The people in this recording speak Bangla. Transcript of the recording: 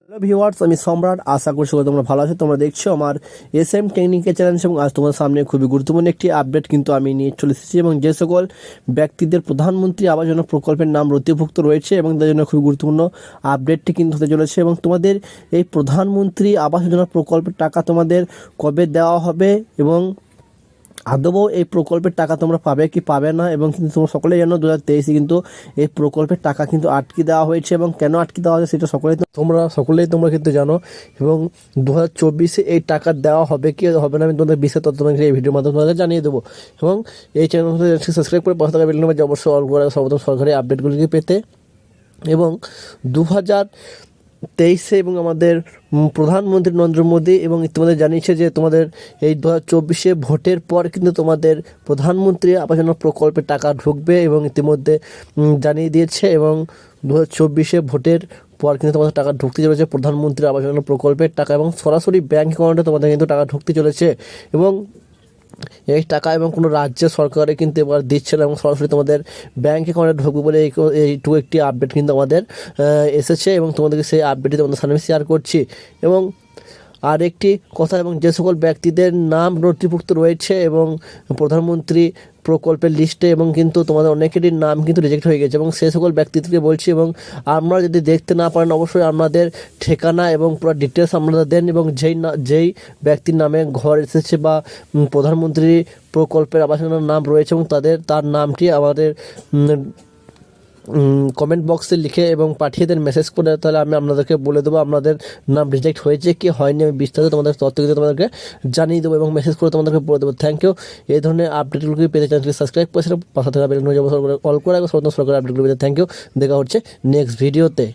হ্যালো ভিউয়ার্স, আমি সম্রাট। আশা করছি তোমরা ভালো আছো। তোমরা দেখছো আমার এসএম টেকনিক্যাল চ্যানেল এবং আজ তোমার সামনে খুবই গুরুত্বপূর্ণ একটি আপডেট কিন্তু আমি নিয়ে চলে এসেছি এবং যে সকল ব্যক্তিদের প্রধানমন্ত্রী আবাস যোজনা প্রকল্পের নাম নথিভুক্ত রয়েছে এবং তাদের জন্য খুবই গুরুত্বপূর্ণ আপডেটটি কিন্তু হতে চলেছে এবং তোমাদের এই প্রধানমন্ত্রী আবাস যোজনা প্রকল্পের টাকা তোমাদের কবে দেওয়া হবে এবং আদৌ এই প্রকল্পের টাকা তোমরা পাবে কি পাবে না, এবং কিন্তু তোমরা সকলেই জানো 2023 কিন্তু এই প্রকল্পের টাকা কিন্তু আটকে দেওয়া হয়েছে এবং কেন আটকে দেওয়া হয়েছে সেটা তোমরা কিন্তু জানো। এবং 2024 এই টাকা দেওয়া হবে কি হবে না আমি তোমাদের বিশেষ তথ্য এই ভিডিওর মাধ্যমে তোমাদের জানিয়ে দেবো। এবং এই চ্যানেল সাবস্ক্রাইব করে পাশে থাকা বেল আইকনটি অবশ্যই অল করে সর্বপ্রথম সরকারি আপডেটগুলিকে পেতে। এবং 2023 এবং আমাদের প্রধানমন্ত্রী নরেন্দ্র মোদী এবং তোমাদের জানিয়েছে যে তোমাদের এই 2024 ভোটের পর কিন্তু তোমাদের প্রধানমন্ত্রী আবাস যোজনা প্রকল্পের টাকা ঢুকবে এবং ইতিমধ্যে জানিয়ে দিয়েছে। এবং 2024 ভোটের পর কিন্তু তোমাদের টাকা ঢুকতে চলেছে প্রধানমন্ত্রী আবাস যোজনা প্রকল্পের টাকা, এবং সরাসরি ব্যাঙ্ক অ্যাকাউন্টে তোমাদের কিন্তু টাকা ঢুকতে চলেছে। এবং এই টাকা এবং কোনো রাজ্য সরকারে কিন্তু এবার দিচ্ছে না এবং সরাসরি তোমাদের ব্যাঙ্ক অ্যাকাউন্টে ঢুকবে বলে এইটুকু একটি আপডেট কিন্তু আমাদের এসেছে এবং তোমাদেরকে সেই আপডেটটি তোমাদের সামনে শেয়ার করছি। এবং আর একটি কথা, এবং যে সকল ব্যক্তিদের নাম নথিভুক্ত রয়েছে এবং প্রধানমন্ত্রী প্রকল্পের লিস্টে এবং কিন্তু তোমাদের অনেকেরই নাম কিন্তু রিজেক্ট হয়ে গেছে এবং সেই সকল ব্যক্তিদেরকে বলছি, এবং আপনারা যদি দেখতে না পারেন অবশ্যই আপনাদের ঠিকানা এবং পুরো ডিটেলস আপনারা দেন, এবং যেই ব্যক্তির নামে ঘর এসেছে বা প্রধানমন্ত্রী প্রকল্পের আবাস যোজনার নাম রয়েছে এবং তার নামটি আমাদের কমেন্ট বক্সে লিখে এবং পাঠিয়ে দেন মেসেজ করে, তাহলে আমি আপনাদেরকে বলে দেবো আপনাদের নাম রিজেক্ট হয়েছে কি হয়নি। আমি বিস্তারিত তোমাদের তথ্য কিন্তু তোমাদেরকে জানিয়ে দেবো এবং মেসেজ করে তোমাদেরকে বলে দেবো। Thank you. এই ধরনের আপডেটগুলোকে পেতে চ্যানেলটি সাবস্ক্রাইব করে পাশে থাকা বেল আইকনটি অল করে সর্বপ্রথম সরকারি আপডেটগুলো পেতে থ্যাংক ইউ। দেখা হচ্ছে নেক্সট ভিডিওতে।